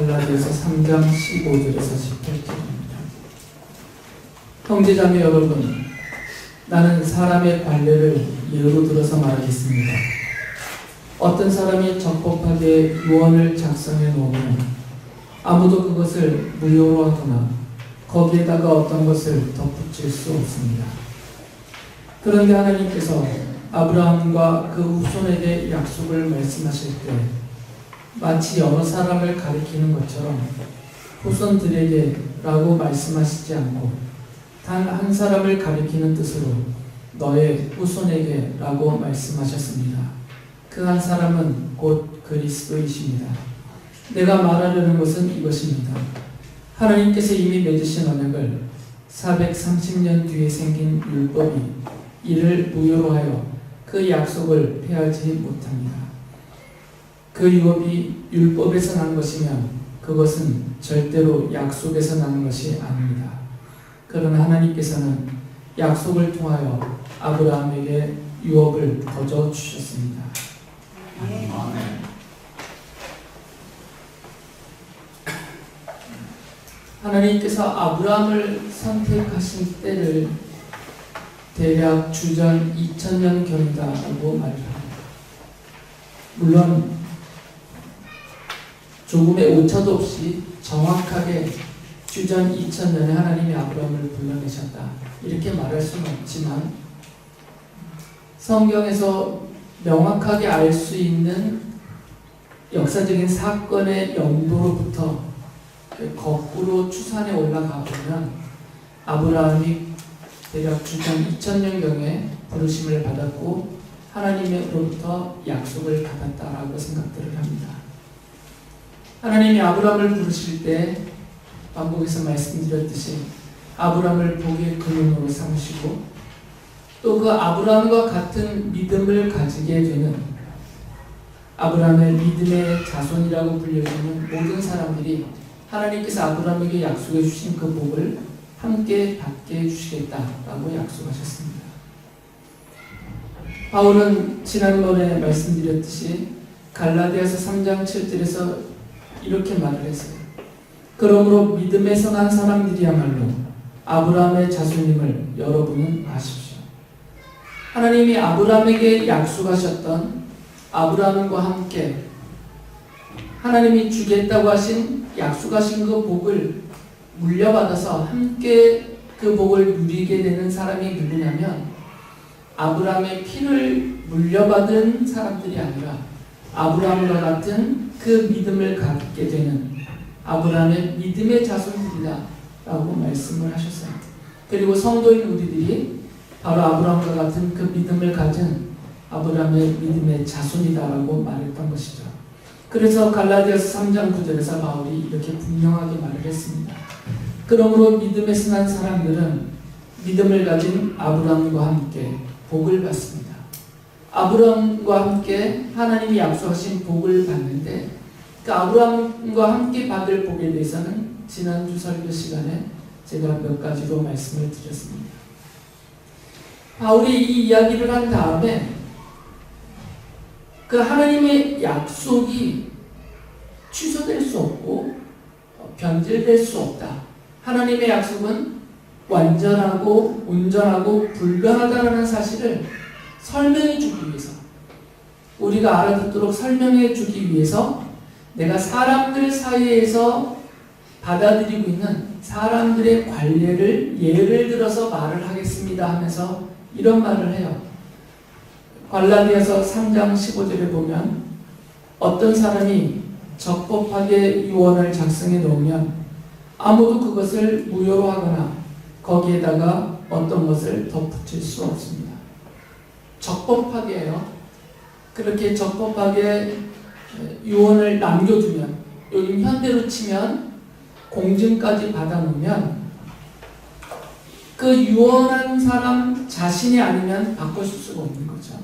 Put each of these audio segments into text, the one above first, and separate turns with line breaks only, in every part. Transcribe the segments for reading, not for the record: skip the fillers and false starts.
갈라디아서 3장 15절에서 18절입니다. 형제자매 여러분, 나는 사람의 관례를 예로 들어서 말하겠습니다. 어떤 사람이 적법하게 유언을 작성해 놓으면 아무도 그것을 무효로 하거나 거기에다가 어떤 것을 덧붙일 수 없습니다. 그런데 하나님께서 아브라함과 그 후손에게 약속을 말씀하실 때 마치 여러 사람을 가리키는 것처럼 후손들에게 라고 말씀하시지 않고 단 한 사람을 가리키는 뜻으로 너의 후손에게 라고 말씀하셨습니다. 그 한 사람은 곧 그리스도이십니다. 내가 말하려는 것은 이것입니다. 하나님께서 이미 맺으신 언약을 430년 뒤에 생긴 율법이 이를 무효로 하여 그 약속을 폐하지 못합니다. 그 유업이 율법에서 난 것이면 그것은 절대로 약속에서 나는 것이 아닙니다. 그러나 하나님께서는 약속을 통하여 아브라함에게 유업을 거저 주셨습니다. 아멘. 하나님께서 아브라함을 선택하신 때를 대략 주전 2000년경이다라고 말합니다. 물론 조금의 오차도 없이 정확하게 주전 2000년에 하나님이 아브라함을 불러내셨다 이렇게 말할 수는 없지만 성경에서 명확하게 알 수 있는 역사적인 사건의 연도로부터 거꾸로 추산에 올라가 보면 아브라함이 대략 주전 2000년경에 부르심을 받았고 하나님으로부터 약속을 받았다라고 생각들을 합니다. 하나님이 아브라함을 부르실 때 반복해서 말씀드렸듯이 아브라함을 복의 근원으로 삼으시고 또 그 아브라함과 같은 믿음을 가지게 되는 아브라함의 믿음의 자손이라고 불려지는 모든 사람들이 하나님께서 아브라함에게 약속해 주신 그 복을 함께 받게 해주시겠다라고 약속하셨습니다. 바울은 지난번에 말씀드렸듯이 갈라디아서 3장 7절에서 이렇게 말을 했어요. 그러므로 믿음에서 난 사람들이야말로 아브라함의 자손임을 여러분은 아십시오. 하나님이 아브라함에게 약속하셨던 아브라함과 함께 하나님이 주겠다고 하신 약속하신 그 복을 물려받아서 함께 그 복을 누리게 되는 사람이 누구냐면 아브라함의 피를 물려받은 사람들이 아니라 아브라함과 같은 그 믿음을 갖게 되는 아브라함의 믿음의 자손들이다 라고 말씀을 하셨어요. 그리고 성도인 우리들이 바로 아브라함과 같은 그 믿음을 가진 아브라함의 믿음의 자손이다 라고 말했던 것이죠. 그래서 갈라디아서 3장 9절에서 바울이 이렇게 분명하게 말을 했습니다. 그러므로 믿음에서 난 사람들은 믿음을 가진 아브라함과 함께 복을 받습니다. 아브라함과 함께 하나님이 약속하신 복을 받는데 그 아브라함과 함께 받을 복에 대해서는 지난주 설교 시간에 제가 몇 가지로 말씀을 드렸습니다. 바울이 이 이야기를 한 다음에 그 하나님의 약속이 취소될 수 없고 변질될 수 없다. 하나님의 약속은 완전하고 온전하고 불변하다는 사실을 설명해 주기 위해서 우리가 알아듣도록 설명해 주기 위해서 내가 사람들 사이에서 받아들이고 있는 사람들의 관례를 예를 들어서 말을 하겠습니다 하면서 이런 말을 해요. 갈라디아서 3장 15절에 보면 어떤 사람이 적법하게 유언을 작성해 놓으면 아무도 그것을 무효로 하거나 거기에다가 어떤 것을 덧붙일 수 없습니다. 적법하게요. 그렇게 적법하게 유언을 남겨두면 요즘 현대로 치면 공증까지 받아놓으면 그 유언한 사람 자신이 아니면 바꿀 수가 없는 거죠.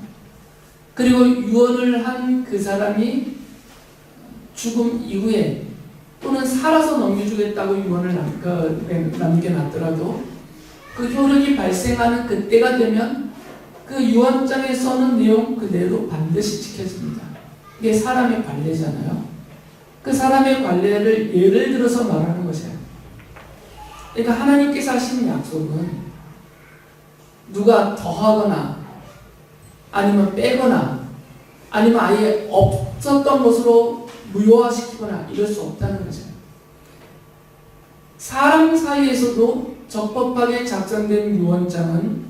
그리고 유언을 한 그 사람이 죽음 이후에 또는 살아서 넘겨주겠다고 유언을 남겨놨더라도 그 효력이 발생하는 그때가 되면 그 유언장에 써놓은 내용 그대로 반드시 지켜집니다. 이게 사람의 관례잖아요. 그 사람의 관례를 예를 들어서 말하는 것이에요. 그러니까 하나님께서 하신 약속은 누가 더하거나 아니면 빼거나 아니면 아예 없었던 것으로 무효화시키거나 이럴 수 없다는 거죠. 사람 사이에서도 적법하게 작성된 유언장은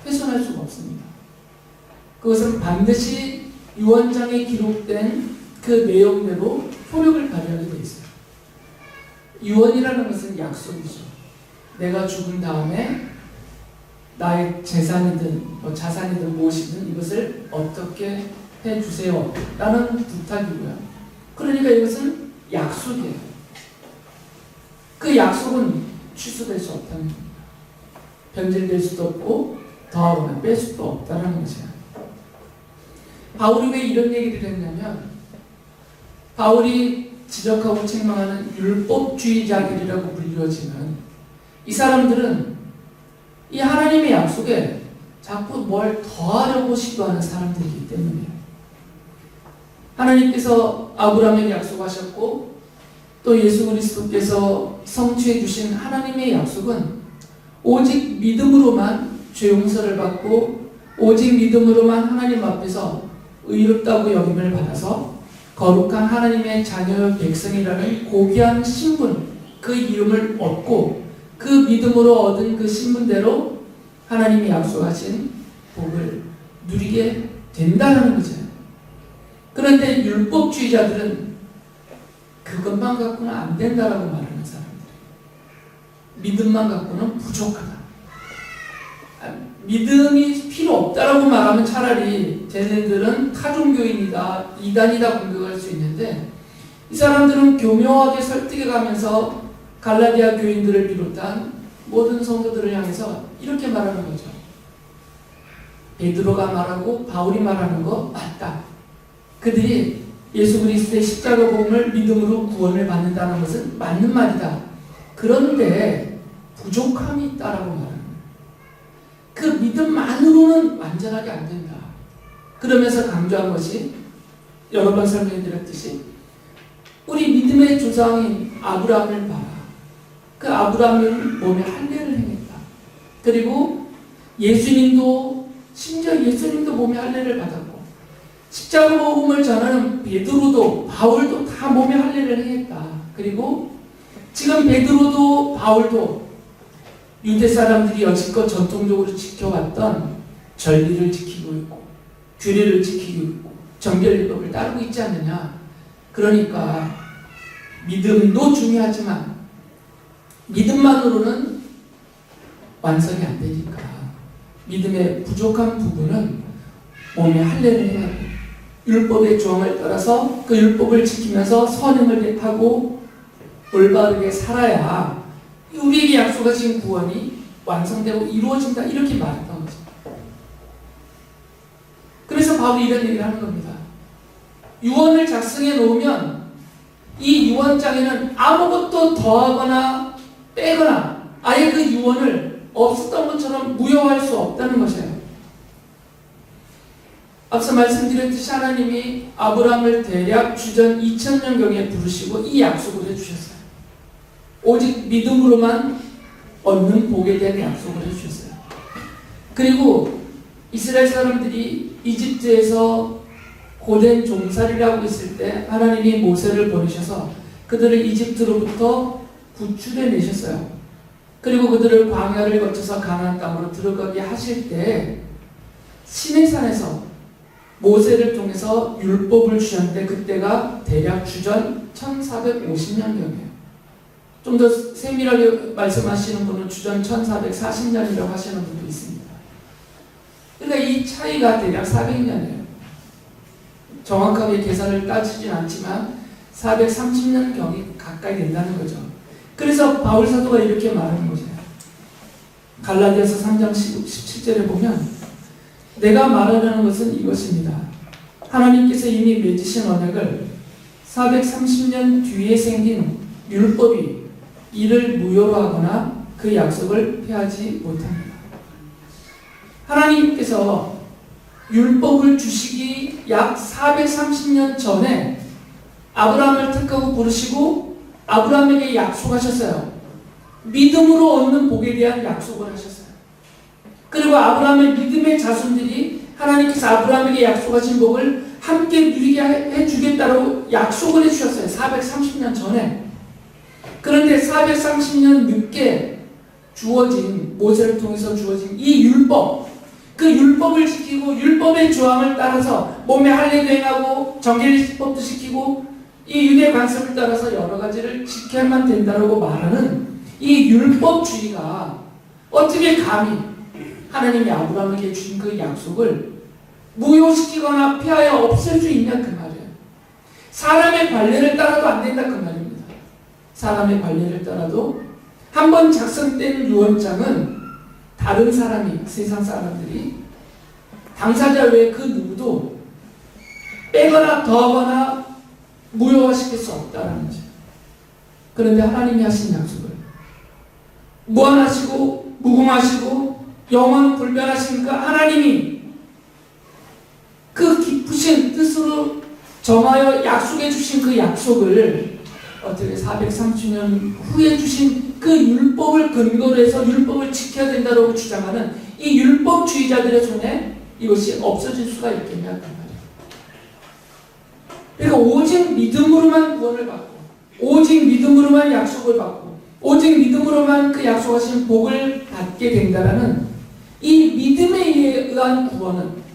훼손할 수가 없습니다. 그것은 반드시 유언장에 기록된 그 내용대로 효력을 발휘하게 되어 있어요. 유언이라는 것은 약속이죠. 내가 죽은 다음에 나의 재산이든 자산이든 무엇이든 이것을 어떻게 해주세요 라는 부탁이고요. 그러니까 이것은 약속이에요. 그 약속은 취소될 수 없다는 겁니다. 변질될 수도 없고 더하거나 뺄 수도 없다는 것이에요. 바울이 왜 이런 얘기를 했냐면 바울이 지적하고 책망하는 율법주의자들이라고 불리워지는 이 사람들은 이 하나님의 약속에 자꾸 뭘 더하려고 시도하는 사람들이기 때문이에요. 하나님께서 아브라함에게 약속하셨고 또 예수 그리스도께서 성취해 주신 하나님의 약속은 오직 믿음으로만 죄 용서를 받고 오직 믿음으로만 하나님 앞에서 의롭다고 여김을 받아서 거룩한 하나님의 자녀 백성이라는 고귀한 신분, 그 이름을 얻고 그 믿음으로 얻은 그 신분대로 하나님이 약속하신 복을 누리게 된다는 거죠. 그런데 율법주의자들은 그것만 갖고는 안 된다라고 말하는 사람들. 믿음만 갖고는 부족하다. 믿음이 필요 없다라고 말하면 차라리 쟤네들은 타종교인이다, 이단이다 공격할 수 있는데 이 사람들은 교묘하게 설득해가면서 갈라디아 교인들을 비롯한 모든 성도들을 향해서 이렇게 말하는 거죠. 베드로가 말하고 바울이 말하는 거 맞다. 그들이 예수 그리스도의 십자가 복음을 믿음으로 구원을 받는다는 것은 맞는 말이다. 그런데 부족함이 있다라고 말하는 거예요. 그 믿음만으로는 완전하게 안 된다. 그러면서 강조한 것이 여러 번 설명드렸듯이 우리 믿음의 조상인 아브라함을 봐라. 그 아브라함은 몸에 할례를 행했다. 그리고 예수님도 심지어 예수님도 몸에 할례를 받았고 십자가 복음을 전하는 베드로도 바울도 다 몸에 할례를 행했다. 그리고 지금 베드로도 바울도 유대 사람들이 여지껏 전통적으로 지켜왔던 전리를 지키고 있고 규례를 지키고 있고 정결율법을 따르고 있지 않느냐. 그러니까 믿음도 중요하지만 믿음만으로는 완성이 안 되니까 믿음의 부족한 부분은 몸에 할례를 해야 돼요. 율법의 조항을 따라서 그 율법을 지키면서 선행을 하고 올바르게 살아야 우리에게 약속하신 구원이 완성되고 이루어진다 이렇게 말했던 거죠. 그래서 바울이 이런 얘기를 하는 겁니다. 유언을 작성해 놓으면 이 유언장에는 아무것도 더하거나 빼거나 아예 그 유언을 없었던 것처럼 무효할 수 없다는 것이에요. 앞서 말씀드렸듯이 하나님이 아브라함을 대략 주전 2000년경에 부르시고 이 약속을 해주셨어요. 오직 믿음으로만 얻는 복에 대한 약속을 해주셨어요. 그리고 이스라엘 사람들이 이집트에서 고된 종살이를 하고 있을 때 하나님이 모세를 보내셔서 그들을 이집트로부터 구출해 내셨어요. 그리고 그들을 광야를 거쳐서 가나안 땅으로 들어가게 하실 때 시내산에서 모세를 통해서 율법을 주셨는데 그때가 대략 주전 1450년경이에요. 좀 더 세밀하게 말씀하시는 분은 주전 1440년이라고 하시는 분도 있습니다. 그러니까 이 차이가 대략 400년이에요. 정확하게 계산을 따지진 않지만 430년경이 가까이 된다는 거죠. 그래서 바울 사도가 이렇게 말하는 거죠. 갈라디아서 3장 17절에 보면 내가 말하려는 것은 이것입니다. 하나님께서 이미 맺으신 언약을 430년 뒤에 생긴 율법이 이를 무효로 하거나 그 약속을 폐하지 못합니다. 하나님께서 율법을 주시기 약 430년 전에 아브라함을 택하고 부르시고 아브라함에게 약속하셨어요. 믿음으로 얻는 복에 대한 약속을 하셨어요. 그리고 아브라함의 믿음의 자손들이 하나님께서 아브라함에게 약속하신 복을 함께 누리게 해주겠다고 약속을 해주셨어요. 430년 전에. 그런데 430년 늦게 주어진, 모세를 통해서 주어진 이 율법, 그 율법을 지키고 율법의 조항을 따라서 몸에 할례도 행하고 정결례법도 지키고 이 유대 관습을 따라서 여러 가지를 지켜야만 된다고 말하는 이 율법주의가 어떻게 감히 하나님이 아브라함에게 주신 그 약속을 무효시키거나 피하여 없앨 수 있냐 그 말이에요. 사람의 관례를 따라도 안 된다 그 말입니다. 사람의 관례를 따라도 한 번 작성된 유언장은 다른 사람이, 세상 사람들이 당사자 외에 그 누구도 빼거나 더하거나 무효화시킬 수 없다는 거죠. 그런데 하나님이 하신 약속을 무한하시고 무궁하시고 영원 불변하시니까 하나님이 그 깊으신 뜻으로 정하여 약속해 주신 그 약속을 어떻게 430년 후에 주신 그 율법을 근거로 해서 율법을 지켜야 된다고 주장하는 이 율법주의자들의 손에 이것이 없어질 수가 있겠냐 그 말이에요. 그러니까 오직 믿음으로만 구원을 받고 오직 믿음으로만 약속을 받고 오직 믿음으로만 그 약속하신 복을 받게 된다라는 이 믿음에 의한 구원은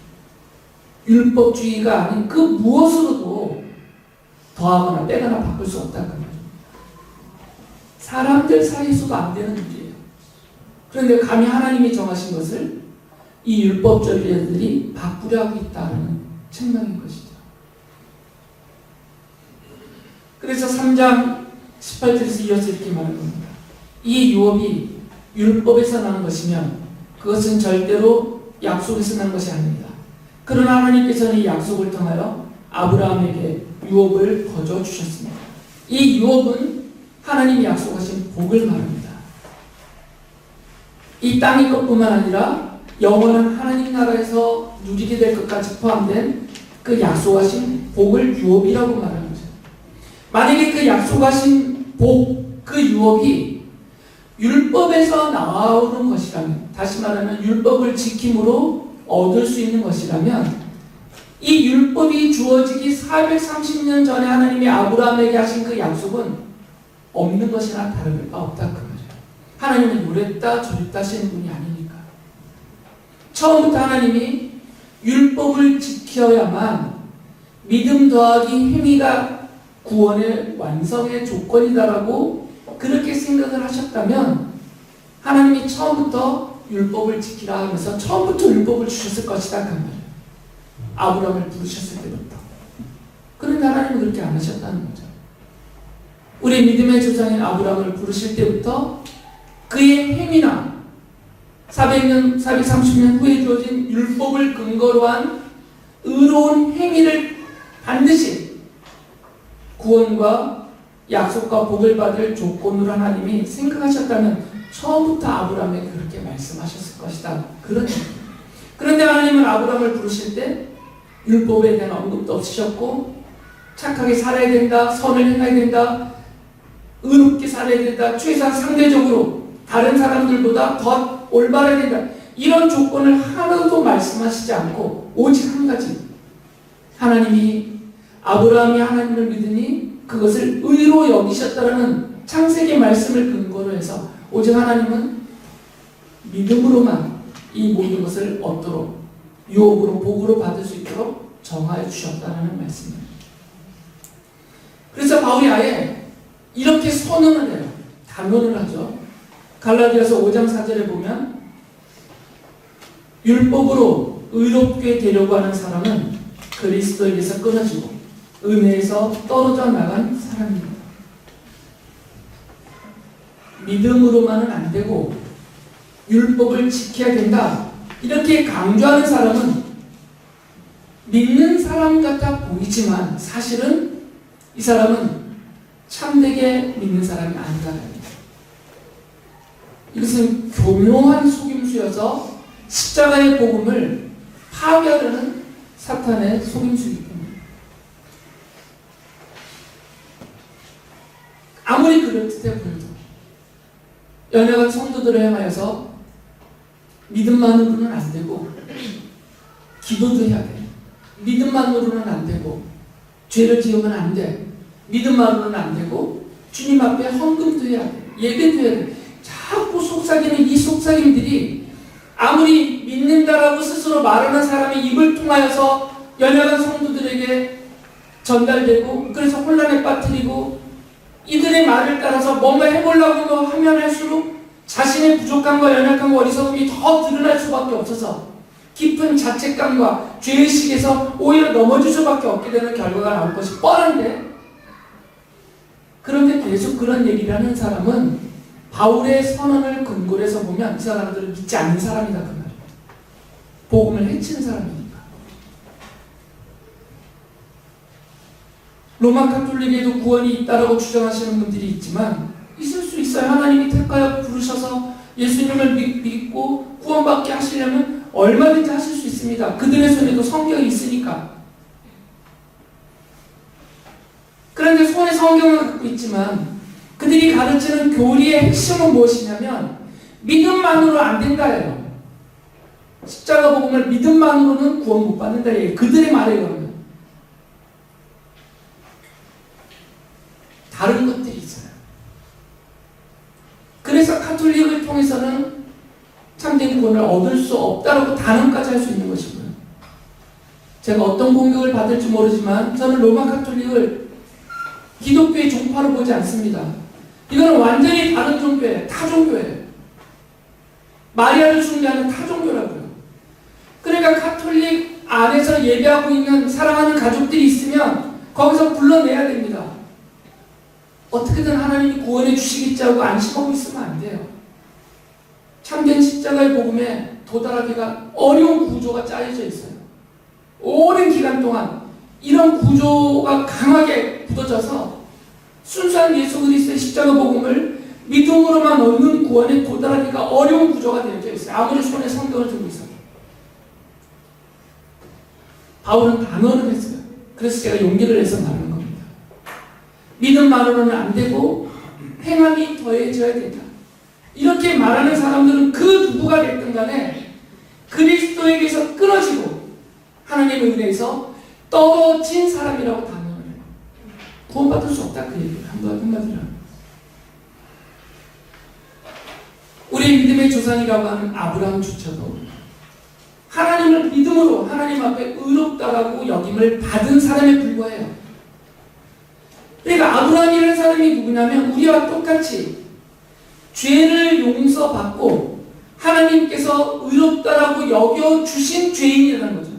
율법주의가 아닌 그 무엇으로도 더하거나 빼거나 바꿀 수 없다는 거예요. 사람들 사이에서도 안 되는 일이에요. 그런데 감히 하나님이 정하신 것을 이 율법주의자들이 바꾸려 하고 있다는 책망인 것이죠. 그래서 3장 18절에서 이어서 이렇게 말하는 겁니다. 이 유업이 율법에서 나는 것이면 그것은 절대로 약속에서 난 것이 아닙니다. 그러나 하나님께서는 이 약속을 통하여 아브라함에게 유업을 거저 주셨습니다. 이 유업은 하나님이 약속하신 복을 말합니다. 이 땅의 것뿐만 아니라 영원한 하나님 나라에서 누리게 될 것까지 포함된 그 약속하신 복을 유업이라고 말하는 거죠. 만약에 그 약속하신 복, 그 유업이 율법에서 나오는 것이라면, 다시 말하면 율법을 지킴으로 얻을 수 있는 것이라면 이 율법이 주어지기 430년 전에 하나님이 아브라함에게 하신 그 약속은 없는 것이나 다를 바 없다 그 말이에요. 하나님은 요랬다 저랬다 하시는 분이 아니니까. 처음부터 하나님이 율법을 지켜야만 믿음 더하기 행위가 구원의 완성의 조건이다라고 그렇게 생각을 하셨다면 하나님이 처음부터 율법을 지키라 하면서 처음부터 율법을 주셨을 것이다 그 말이에요. 아브라함을 부르셨을 때부터. 그런데 하나님은 그렇게 안 하셨다는 거죠. 우리 믿음의 조상인 아브라함을 부르실 때부터 그의 행위나 430년 후에 주어진 율법을 근거로 한 의로운 행위를 반드시 구원과 약속과 복을 받을 조건으로 하나님이 생각하셨다면 처음부터 아브라함에게 그렇게 말씀하셨을 것이다. 그런데 하나님은 아브라함을 부르실 때 율법에 대한 언급도 없으셨고 착하게 살아야 된다, 선을 행해야 된다, 의롭게 살아야 된다, 최소한 상대적으로 다른 사람들보다 더 올바라야 된다, 이런 조건을 하나도 말씀하시지 않고 오직 한 가지, 하나님이 아브라함이 하나님을 믿으니 그것을 의로 여기셨다라는 창세기 말씀을 근거로 해서 오직 하나님은 믿음으로만 이 모든 것을 얻도록 유업으로 복으로 받을 수 있도록 정하여 주셨다는 말씀입니다. 그래서 바울이 아예 이렇게 선언을 해요. 단언을 하죠. 갈라디아서 5장 4절에 보면 율법으로 의롭게 되려고 하는 사람은 그리스도에게서 끊어지고 은혜에서 떨어져 나간 사람입니다. 믿음으로만은 안 되고 율법을 지켜야 된다, 이렇게 강조하는 사람은 믿는 사람 같아 보이지만 사실은 이 사람은 참되게 믿는 사람이 아니다. 이것은 교묘한 속임수여서 십자가의 복음을 파괴하려는 사탄의 속임수이기 때문에 아무리 그럴듯해 보여도 연약한 성도들을 향하여서 믿음만으로는 안 되고 기도도 해야 돼. 믿음만으로는 안 되고 죄를 지으면 안 돼. 믿음만으로는 안 되고 주님 앞에 헌금도 해야 돼. 예배도 해야 돼. 자꾸 속삭이는 이 속삭임들이 아무리 믿는다라고 스스로 말하는 사람의 입을 통하여서 연약한 성도들에게 전달되고 그래서 혼란에 빠뜨리고 이들의 말을 따라서 뭔가 해보려고 하면 할수록 자신의 부족함과 연약함과 어리석음이 더 드러날 수밖에 없어서 깊은 자책감과 죄의식에서 오히려 넘어질 수밖에 없게 되는 결과가 나올 것이 뻔한데, 그런데 계속 그런 얘기를 하는 사람은 바울의 선언을 근거로 해서 보면 이 사람들은 믿지 않는 사람이다 그 말이에요. 복음을 해치는 사람이니까. 로마 가톨릭에도 구원이 있다라고 주장하시는 분들이 있지만 있을 수 있어요. 하나님이 택하여 부르셔서 예수님을 믿고 구원받게 하시려면 얼마든지 하실 수 있습니다. 그들의 손에도 성경이 있으니까. 그런데 손에 성경을 갖고 있지만 그들이 가르치는 교리의 핵심은 무엇이냐면 믿음만으로 안 된다예요. 십자가 복음을 믿음만으로는 구원 못 받는다. 그들의 말에 의하면 다른 것들이 있어요. 그래서 가톨릭을 통해서는 참된 구원을 얻을 수 없다라고 단언까지 할 수 있는 것이고요. 제가 어떤 공격을 받을지 모르지만 저는 로마 가톨릭을 기독교의 종파로 보지 않습니다. 이거는 완전히 다른 종교예요. 타종교예요. 마리아를 숭배하는 타종교라고요. 그러니까 가톨릭 안에서 예배하고 있는 사랑하는 가족들이 있으면 거기서 불러내야 됩니다. 어떻게든 하나님이 구원해 주시겠지 하고 안심하고 있으면 안 돼요. 참된 십자가의 복음에 도달하기가 어려운 구조가 짜여져 있어요. 오랜 기간 동안 이런 구조가 강하게 굳어져서 순수한 예수 그리스도의 십자가 복음을 믿음으로만 얻는 구원에 도달하기가 어려운 구조가 되어져 있어요. 아무리 손에 성경을 들고 있어도. 바울은 단언을 했어요. 그래서 제가 용기를 내서 말하는 겁니다. 믿음만으로는 안 되고 행함이 더해져야 된다. 이렇게 말하는 사람들은 그 누구가 됐든 간에 그리스도에게서 끊어지고 하나님의 은혜에서 떨어진 사람이라고 단언을 해요. 구원받을 수 없다 그 얘기예요. 한마디로. 우리의 믿음의 조상이라고 하는 아브라함조차도 하나님을 믿음으로 하나님 앞에 의롭다라고 여김을 받은 사람에 불과해요. 그러니까 아브라함이라는 사람이 누구냐면 우리와 똑같이 죄를 용서받고 하나님께서 의롭다라고 여겨주신 죄인이라는 거죠.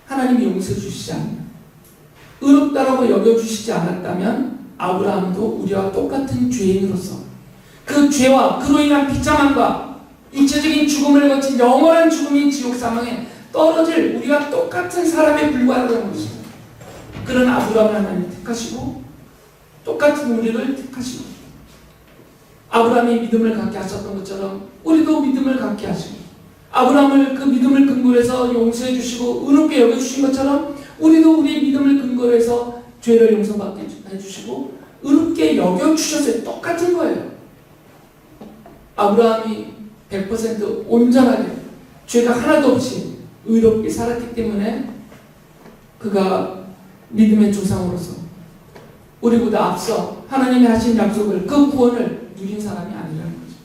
하나님이 용서해 주시지 않으면, 의롭다라고 여겨주시지 않았다면 아브라함도 우리와 똑같은 죄인으로서 그 죄와 그로 인한 비참함과 육체적인 죽음을 거친 영원한 죽음인 지옥 사망에 떨어질 우리와 똑같은 사람에 불과하다는 것입니다. 그런 아브라함을 하나님 택하시고 똑같은 우리를 택하시고 아브라함이 믿음을 갖게 하셨던 것처럼 우리도 믿음을 갖게 하시고 아브라함을 그 믿음을 근거로 해서 용서해 주시고 의롭게 여겨주신 것처럼 우리도 우리의 믿음을 근거로 해서 죄를 용서받게 해주시고 의롭게 여겨주셨어요. 똑같은 거예요. 아브라함이 100% 온전하게 죄가 하나도 없이 의롭게 살았기 때문에 그가 믿음의 조상으로서 우리보다 앞서 하나님이 하신 약속을 그 구원을 누린 사람이 아니라는 거죠.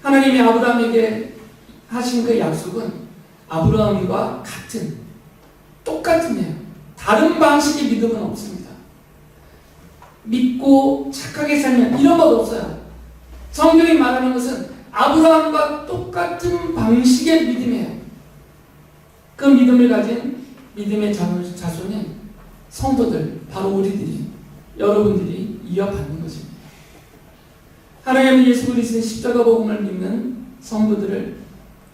하나님이 아브라함에게 하신 그 약속은 아브라함과 같은 똑같으네요. 다른 방식의 믿음은 없습니다. 믿고 착하게 살면 이런 것 없어요. 성경이 말하는 것은 아브라함과 똑같은 방식의 믿음이에요. 그 믿음을 가진 믿음의 자손인 성도들, 바로 우리들이, 여러분들이 이어받는 것입니다. 하나님은 예수 그리스도의 십자가 복음을 믿는 성도들을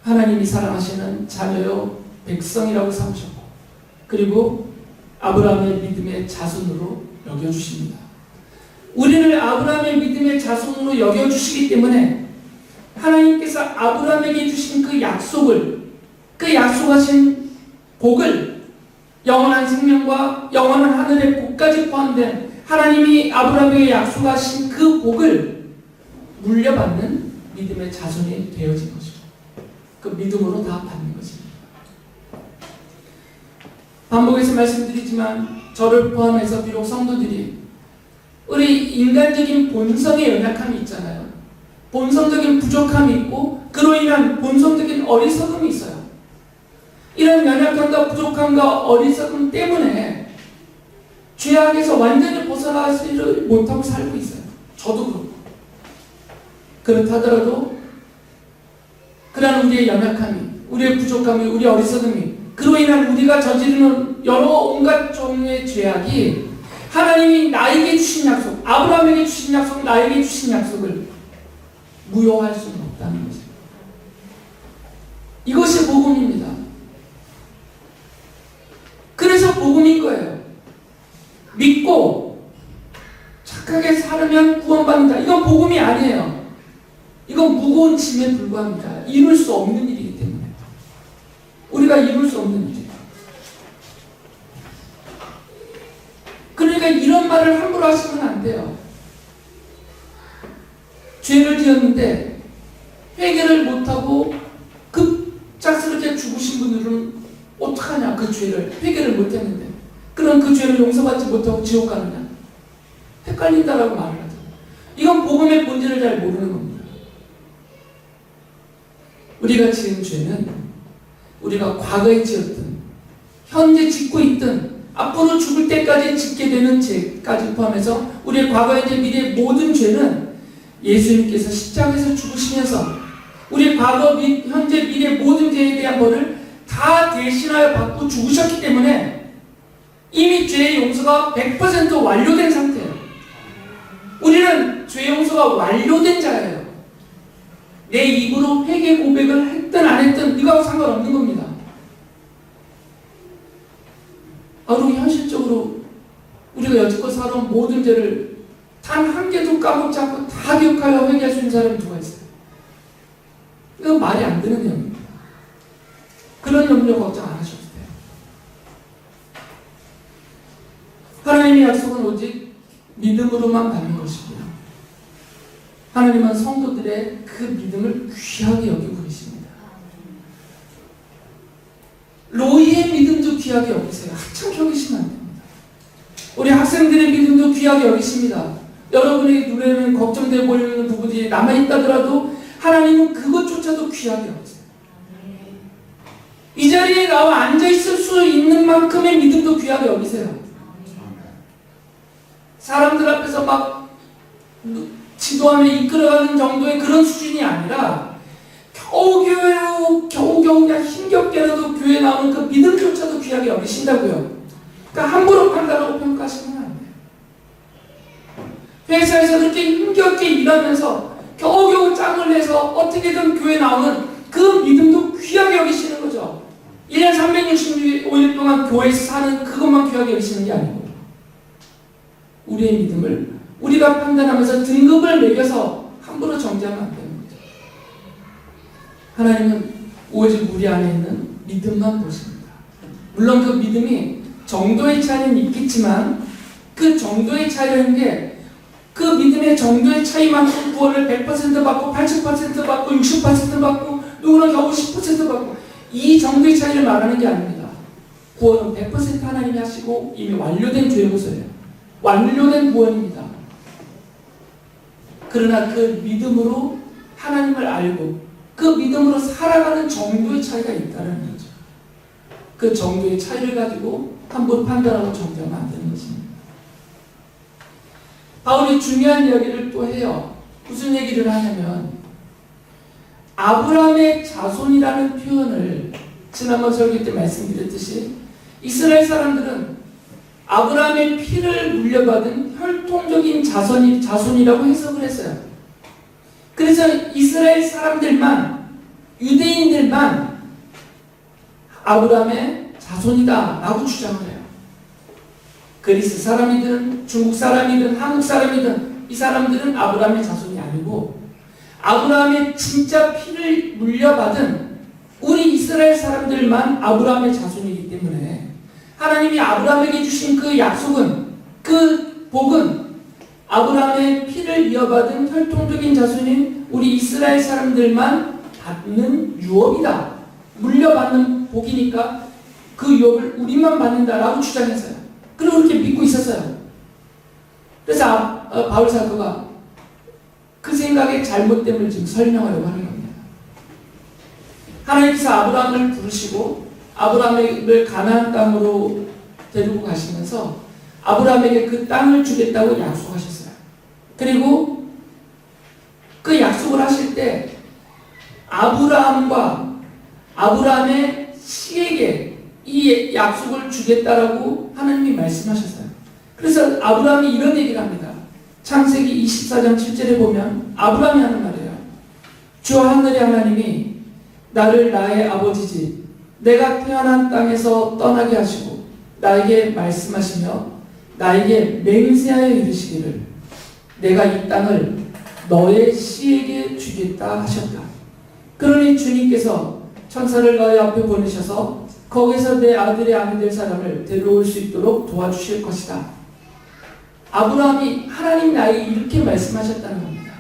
하나님이 사랑하시는 자녀요 백성이라고 삼으셨고 그리고 아브라함의 믿음의 자손으로 여겨주십니다. 우리를 아브라함의 믿음의 자손으로 여겨주시기 때문에 하나님께서 아브라함에게 주신 그 약속을, 그 약속하신 복을 영원한 생명과 영원한 하늘의 복까지 포함된 하나님이 아브라함에게 약속하신 그 복을 물려받는 믿음의 자손이 되어진 것이고, 그 믿음으로 다 받는 것입니다. 반복해서 말씀드리지만 저를 포함해서 비록 성도들이 우리 인간적인 본성의 연약함이 있잖아요. 본성적인 부족함이 있고 그로 인한 본성적인 어리석음이 있어요. 이런 연약함과 부족함과 어리석음 때문에 죄악에서 완전히 벗어나지를 못하고 살고 있어요. 저도 그렇고. 그렇다더라도 그러한 우리의 연약함이, 우리의 부족함이, 우리의 어리석음이, 그로 인한 우리가 저지르는 여러 온갖 종류의 죄악이 하나님이 나에게 주신 약속, 아브라함에게 주신 약속, 나에게 주신 약속을 무효할 수는 없다는 거죠. 이것이 복음입니다. 그래서 복음인 거예요. 믿고 착하게 살면 구원받는다. 이건 복음이 아니에요. 이건 무거운 짐에 불과합니다. 이룰 수 없는 일이기 때문에. 우리가 이룰 수 없는 일이에요. 그러니까 이런 말을 함부로 하시면 안 돼요. 죄를 지었는데 회개를 못하고 급작스럽게 죽으신 분들은 어떡하냐. 그 죄를 회개를 못했는데 그럼 그 죄를 용서받지 못하고 지옥 가느냐. 헷갈린다라고 말을 하죠. 이건 복음의 본질을 잘 모르는 겁니다. 우리가 지은 죄는 우리가 과거에 지었든 현재 짓고 있든 앞으로 죽을 때까지 짓게 되는 죄까지 포함해서 우리의 과거의 죄, 미래의 모든 죄는 예수님께서 십자가에서 죽으시면서 우리의 과거, 현재, 미래 모든 죄에 대한 벌을 다 대신하여 받고 죽으셨기 때문에 이미 죄의 용서가 100% 완료된 상태예요. 우리는 죄 용서가 완료된 자예요. 내 입으로 회개 고백을 했든 안 했든 이거하고 상관없는 겁니다. 그리고 현실적으로 우리가 여지껏 살아온 모든 죄를 단 한 개도 까먹지 않고 다 기억하여 회개할 수 있는 사람이 누가 있어요? 이건 말이 안 되는 내용입니다. 그런 염려 걱정 안 하셔도 돼요. 하나님의 약속은 오직 믿음으로만 받는 것이고요. 하나님은 성도들의 그 믿음을 귀하게 여기고 계십니다. 로이의 믿음도 귀하게 여기세요. 한참 여기시면 안 됩니다. 우리 학생들의 믿음도 귀하게 여기십니다. 여러분의 눈에는 걱정되어 보이는 부분이 남아있다더라도 하나님은 그것조차도 귀하게 여기세요. 이 자리에 나와 앉아있을 수 있는 만큼의 믿음도 귀하게 여기세요. 사람들 앞에서 막 지도하며 이끌어가는 정도의 그런 수준이 아니라 겨우 그냥 힘겹게라도 교회에 나오는 그 믿음조차도 귀하게 여기신다고요. 그러니까 함부로 판단하고 평가하시면 안 돼요. 회사에서 그렇게 힘겹게 일하면서 겨우겨우 짱을 내서 어떻게든 교회에 나오는 그 믿음도 귀하게 여기시는 거죠. 1년 365일 동안 교회에서 사는 그것만 귀하게 여기시는 게 아니고 우리의 믿음을 우리가 판단하면서 등급을 매겨서 함부로 정지하면 안 되는 거죠. 하나님은 오직 우리 안에 있는 믿음만 보십니다. 물론 그 믿음이 정도의 차이는 있겠지만 그 정도의 차이라는 게 그 믿음의 정도의 차이만큼 구원을 100% 받고 80% 받고 60% 받고 누구는 겨우 10% 받고 이 정도의 차이를 말하는 게 아닙니다. 구원은 100% 하나님이 하시고 이미 완료된 죄 용서예요. 완료된 구원입니다. 그러나 그 믿음으로 하나님을 알고 그 믿음으로 살아가는 정도의 차이가 있다는 거죠. 그 정도의 차이를 가지고 함부로 판단하고 정죄하면 안 되는 것입니다. 바울이 중요한 이야기를 또 해요. 무슨 얘기를 하냐면 아브라함의 자손이라는 표현을 지난번 설교 때 말씀드렸듯이 이스라엘 사람들은 아브라함의 피를 물려받은 혈통적인 자손이라고 해석을 했어요. 그래서 이스라엘 사람들만, 유대인들만 아브라함의 자손이다 라고 주장을 해요. 그리스 사람이든 중국 사람이든 한국 사람이든 이 사람들은 아브라함의 자손이 아니고 아브라함의 진짜 피를 물려받은 우리 이스라엘 사람들만 아브라함의 자손이기 때문에 하나님이 아브라함에게 주신 그 약속은, 그 복은 아브라함의 피를 이어받은 혈통적인 자손인 우리 이스라엘 사람들만 받는 유업이다. 물려받는 복이니까 그 유업을 우리만 받는다라고 주장했어요. 그리고 그렇게 믿고 있었어요. 그래서 바울 사도가 그 생각의 잘못됨을 지금 설명하려고 하는 겁니다. 하나님께서 아브라함을 부르시고 아브라함을 가나안 땅으로 데리고 가시면서 아브라함에게 그 땅을 주겠다고 약속하셨어요. 그리고 그 약속을 하실 때 아브라함과 아브라함의 씨에게 이 약속을 주겠다라고 하나님이 말씀하셨어요. 그래서 아브라함이 이런 얘기를 합니다. 창세기 24장 7절에 보면 아브라함이 하는 말이에요. 주 하늘의 하나님이 나를 나의 아버지 집, 내가 태어난 땅에서 떠나게 하시고 나에게 말씀하시며 나에게 맹세하여 이르시기를 내가 이 땅을 너의 씨에게 주겠다 하셨다. 그러니 주님께서 천사를 너희 앞에 보내셔서 거기서 내 아들의 아내 될 사람을 데려올 수 있도록 도와주실 것이다. 아브라함이 하나님 나에게 이렇게 말씀하셨다는 겁니다.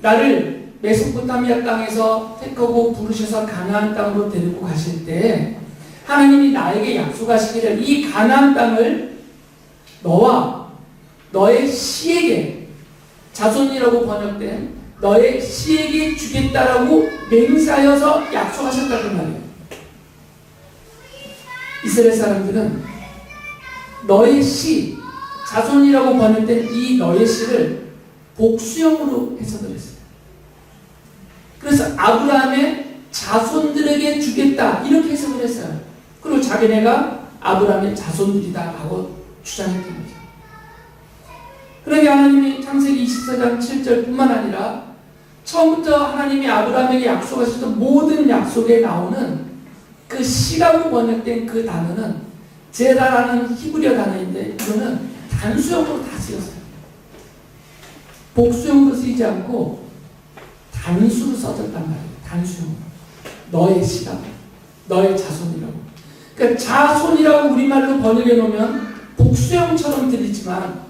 나를 메소포타미아 땅에서 택하고 부르셔서 가나안 땅으로 데리고 가실 때 하나님이 나에게 약속하시기를 이 가나안 땅을 너와 너의 씨에게, 자손이라고 번역된 너의 씨에게 주겠다라고 맹세하여서 약속하셨다는 말이에요. 이스라엘 사람들은 너의 씨, 자손이라고 번역된 이 너의 씨를 복수형으로 해석을 했어요. 그래서 아브라함의 자손들에게 주겠다 이렇게 해석을 했어요. 그리고 자기네가 아브라함의 자손들이다 라고 주장했던 거죠. 그러니까 하나님이 창세기 24장 7절 뿐만 아니라 처음부터 하나님이 아브라함에게 약속하셨던 모든 약속에 나오는 그 씨라고 번역된 그 단어는 제라라는 히브리어 단어인데 이거는 단수형으로 다 쓰였어요. 복수형으로 쓰이지 않고 단수로 써졌단 말이에요. 단수형으로. 너의 씨라고. 너의 자손이라고. 그러니까 자손이라고 우리말로 번역해 놓으면 복수형처럼 들리지만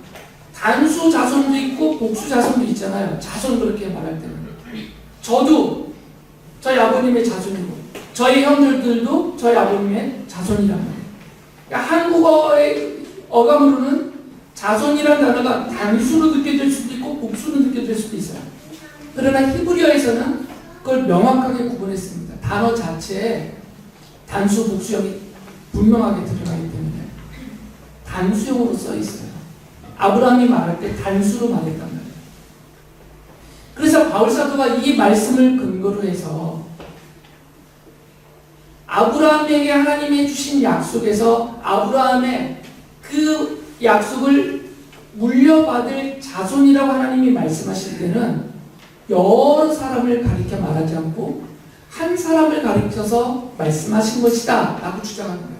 단수 자손도 있고 복수 자손도 있잖아요. 자손 그렇게 말할 때는. 저도 저희 아버님의 자손이고 저희 형들도 저희 아버님의 자손이란 말이에요. 그러니까 한국어의 어감으로는 자손이라는 단어가 단수로 느껴질 수도 있고 복수로 느껴질 수도 있어요. 그러나 히브리어에서는 그걸 명확하게 구분했습니다. 단어 자체에 단수, 복수형이 분명하게 드러나기 때문에 단수형으로 써 있어요. 아브라함이 말할 때 단수로 말했단 말이에요. 그래서 바울 사도가 이 말씀을 근거로 해서 아브라함에게 하나님이 주신 약속에서 아브라함의 그 약속을 물려받을 자손이라고 하나님이 말씀하실 때는 여러 사람을 가리켜 말하지 않고 한 사람을 가리켜서 말씀하신 것이다 라고 주장하는 거예요.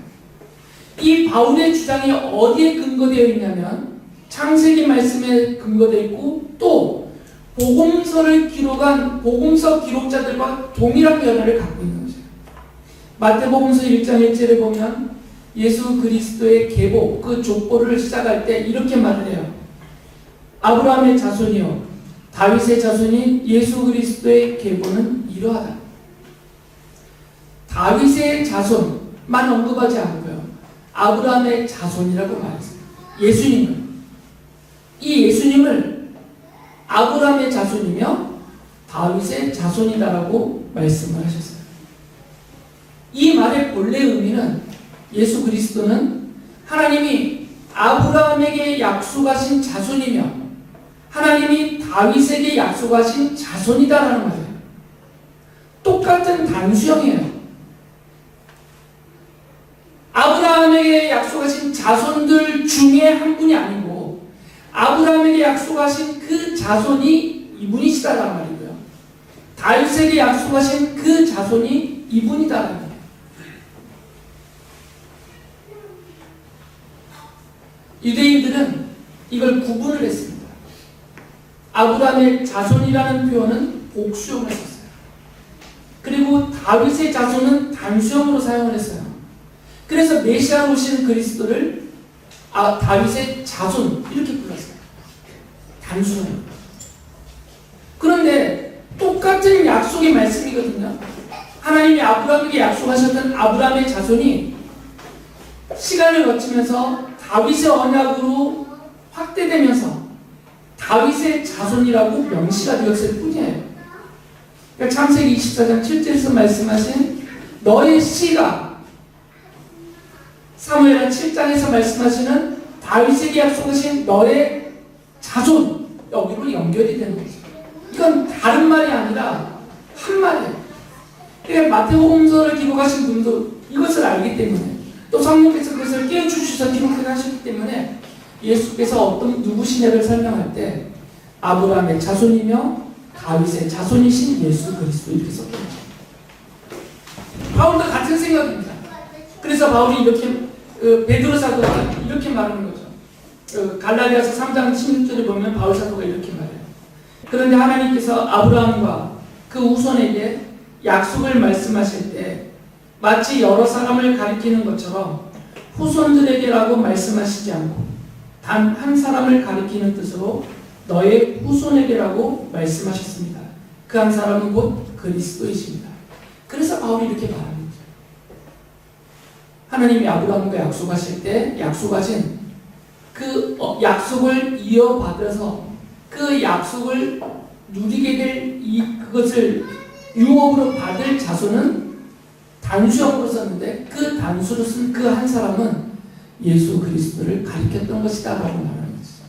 이 바울의 주장이 어디에 근거되어 있냐면 창세기 말씀에 근거되어 있고 또 복음서를 기록한 복음서 기록자들과 동일한 변화를 갖고 있는 거죠. 마태복음서 1장 1절에 보면 예수 그리스도의 계보, 그 족보를 시작할 때 이렇게 말을 해요. 아브라함의 자손이요 다윗의 자손인 예수 그리스도의 계보는 이러하다. 다윗의 자손만 언급하지 않고요. 아브라함의 자손이라고 말했어요. 예수님은. 이 예수님을 아브라함의 자손이며 다윗의 자손이다라고 말씀을 하셨어요. 이 말의 본래 의미는 예수 그리스도는 하나님이 아브라함에게 약속하신 자손이며 하나님이 다윗에게 약속하신 자손이다라는 말이에요. 똑같은 단수형이에요. 아브라함에게 약속하신 자손들 중에 한 분이 아니고 아브라함에게 약속하신 그 자손이 이분이시다라는 말이고요. 다윗에게 약속하신 그 자손이 이분이다라는 말이에요. 유대인들은 이걸 구분을 했습니다. 아브라함의 자손이라는 표현은 복수형을 썼어요. 그리고 다윗의 자손은 단수형으로 사용을 했어요. 그래서 메시아로 오시는 그리스도를 다윗의 자손 이렇게 불렀어요. 단순해요. 그런데 똑같은 약속의 말씀이거든요. 하나님이 아브라함에게 약속하셨던 아브라함의 자손이 시간을 거치면서 다윗의 언약으로 확대되면서 다윗의 자손이라고 명시가 되었을 뿐이에요. 그러니까 창세기 24장 7절에서 말씀하신 너의 씨가 사무엘하 7장에서 말씀하시는 다윗에게 약속하신 너의 자손 여기로 연결이 되는 거죠. 이건 다른 말이 아니라 한 말이에요. 그러니까 마태복음서를 기록하신 분도 이것을 알기 때문에 또 성령께서 그것을 깨우치셔서 기록하셨기 때문에 예수께서 누구시냐를 설명할 때 아브라함의 자손이며 다윗의 자손이신 예수 그리스도 이렇게 썼거든요. 바울도 같은 생각입니다. 그래서 바울이 이렇게 베드로 사도가 이렇게 말하는 거죠. 갈라디아서 3장 16절에 보면 바울 사도가 이렇게 말해요. 그런데 하나님께서 아브라함과 그 후손에게 약속을 말씀하실 때 마치 여러 사람을 가리키는 것처럼 후손들에게라고 말씀하시지 않고 단 한 사람을 가리키는 뜻으로 너의 후손에게라고 말씀하셨습니다. 그 한 사람은 곧 그리스도이십니다. 그래서 바울이 이렇게 말합니다. 하나님이 아브라함과 약속하실 때 약속하신 그 약속을 이어받아서 그 약속을 누리게 될 그것을 유업으로 받을 자손은 단수형으로 썼는데 그 단수로 쓴 그 한 사람은 예수 그리스도를 가리켰던 것이다 라고 말하는 것이죠.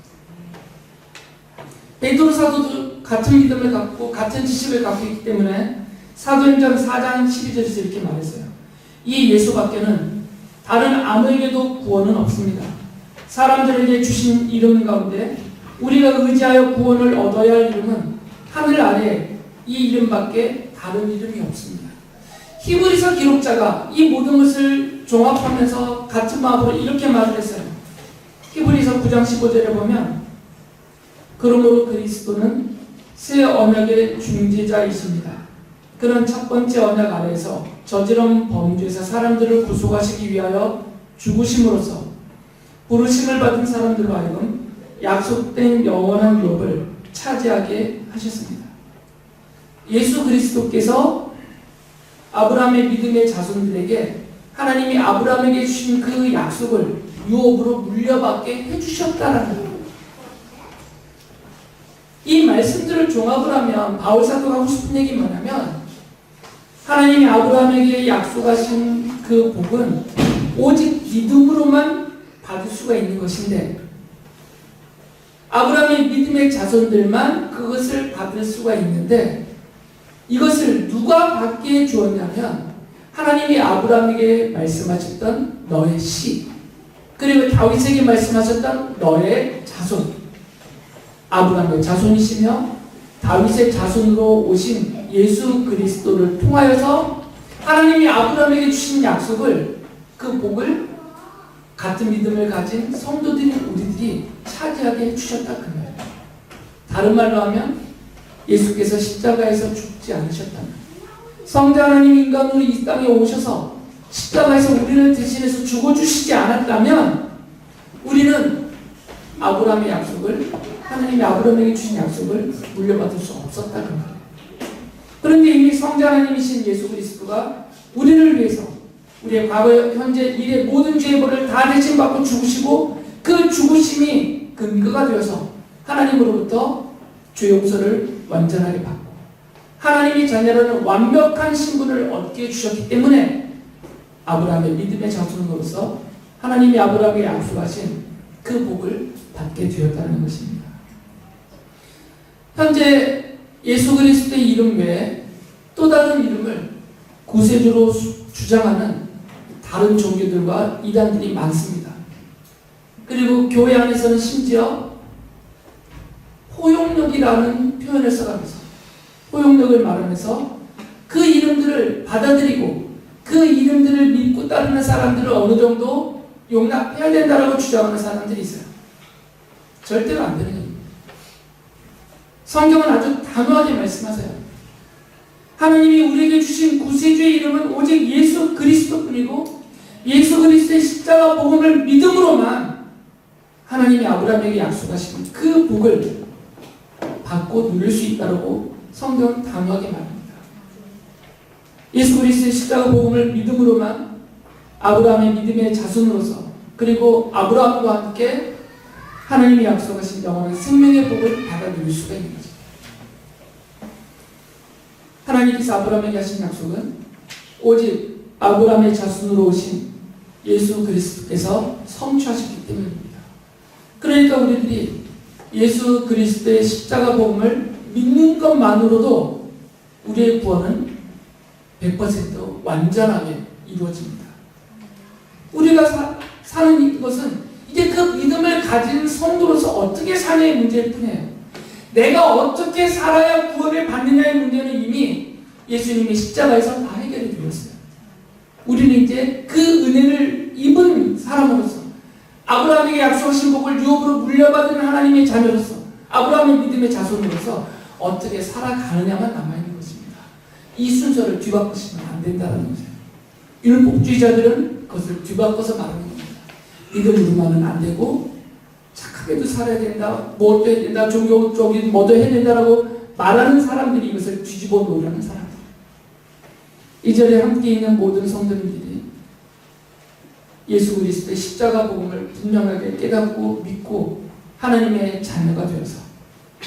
베드로 사도도 같은 믿음을 갖고 같은 지식을 갖고 있기 때문에 사도행전 4장 12절에서 이렇게 말했어요. 이 예수밖에는 다른 아무에게도 구원은 없습니다. 사람들에게 주신 이름 가운데 우리가 의지하여 구원을 얻어야 할 이름은 하늘 아래 이 이름밖에 다른 이름이 없습니다. 히브리서 기록자가 이 모든 것을 종합하면서 같은 마음으로 이렇게 말을 했어요. 히브리서 9장 15절에 보면 그러므로 그리스도는 새 언약의 중재자이십니다. 그는 첫 번째 언약 아래에서 저지른 범죄에서 사람들을 구속하시기 위하여 죽으심으로써 부르심을 받은 사람들로 하여금 약속된 영원한 유업을 차지하게 하셨습니다. 예수 그리스도께서 아브라함의 믿음의 자손들에게 하나님이 아브라함에게 주신 그 약속을 유업으로 물려받게 해주셨다라는 거예요. 이 말씀들을 종합을 하면 바울 사도가 하고 싶은 얘기 뭐냐면 하나님이 아브라함에게 약속하신 그 복은 오직 믿음으로만 받을 수가 있는 것인데 아브라함의 믿음의 자손들만 그것을 받을 수가 있는데 이것을 누가 받게 해 주었냐면 하나님이 아브라함에게 말씀하셨던 너의 씨 그리고 다윗에게 말씀하셨던 너의 자손 아브라함의 자손이시며 다윗의 자손으로 오신 예수 그리스도를 통하여서 하나님이 아브라함에게 주신 약속을 그 복을 같은 믿음을 가진 성도들인 우리들이 차지하게 해주셨다 그 말이에요. 다른 말로 하면 예수께서 십자가에서 죽지 않으셨다는 성자 하나님 인간으로 이 땅에 오셔서 십자가에서 우리를 대신해서 죽어주시지 않았다면 우리는 아브라함의 약속을 하나님이 아브라함에게 주신 약속을 물려받을 수 없었다 그 말이에요. 그런데 이미 성자 하나님이신 예수 그리스도가 우리를 위해서 우리의 과거, 현재, 미래 모든 죄의 벌을 다 대신받고 죽으시고 그 죽으심이 근거가 되어서 하나님으로부터 죄 용서를 완전하게 받고 하나님이 자녀라는 완벽한 신분을 얻게 해주셨기 때문에 아브라함의 믿음의 자손으로서 하나님이 아브라함에게 약속하신 그 복을 받게 되었다는 것입니다. 현재 예수 그리스도의 이름 외에 또 다른 이름을 구세주로 주장하는 다른 종교들과 이단들이 많습니다. 그리고 교회 안에서는 심지어 호용력이라는 표현을 써가면서 호용력을 말하면서 그 이름들을 받아들이고 그 이름들을 믿고 따르는 사람들을 어느 정도 용납해야 된다라고 주장하는 사람들이 있어요. 절대로 안 되는 얘기입니다. 성경은 아주 단호하게 말씀하세요. 하나님이 우리에게 주신 구세주의 이름은 오직 예수 그리스도뿐이고 예수 그리스도의 십자가 복음을 믿음으로만 하나님이 아브라함에게 약속하신 그 복을 받고 누릴 수 있다고 성경은 단호하게 말합니다. 예수 그리스도의 십자가 복음을 믿음으로만 아브라함의 믿음의 자손으로서 그리고 아브라함과 함께 하나님이 약속하신 영원한 생명의 복을 받아 누릴 수가 있는 거죠. 하나님께서 아브라함에게 하신 약속은 오직 아브라함의 자손으로 오신 예수 그리스도께서 성취하셨기 때문입니다. 그러니까 우리들이 예수 그리스도의 십자가 복음을 믿는 것만으로도 우리의 구원은 100% 완전하게 이루어집니다. 우리가 사는 것은 이제 그 믿음을 가진 성도로서 어떻게 사냐의 문제일 뿐이에요. 내가 어떻게 살아야 구원을 받느냐의 문제는 이미 예수님의 십자가에서 다 해결해 드렸어요. 우리는 이제 그 은혜를 입은 사람으로서 아브라함에게 약속하신 복을 유업으로 물려받은 하나님의 자녀로서 아브라함의 믿음의 자손으로서 어떻게 살아가느냐만 남아있는 것입니다. 이 순서를 뒤바꾸시면 안 된다는 거죠. 율법주의자들은 그것을 뒤바꿔서 말하는 겁니다. 믿음으로만은 안 되고 착하게도 살아야 된다, 뭐도 해야 된다, 종교적인 뭐도 해야 된다라고 말하는 사람들이 이것을 뒤집어 놓으려는 사람들. 이 자리에 함께 있는 모든 성도님들이 예수 그리스도의 십자가 복음을 분명하게 깨닫고 믿고 하나님의 자녀가 되어서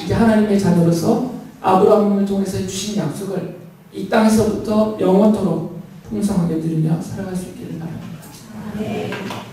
이제 하나님의 자녀로서 아브라함을 통해서 주신 약속을 이 땅에서부터 영원토록 풍성하게 누리며 살아갈 수 있기를 바랍니다.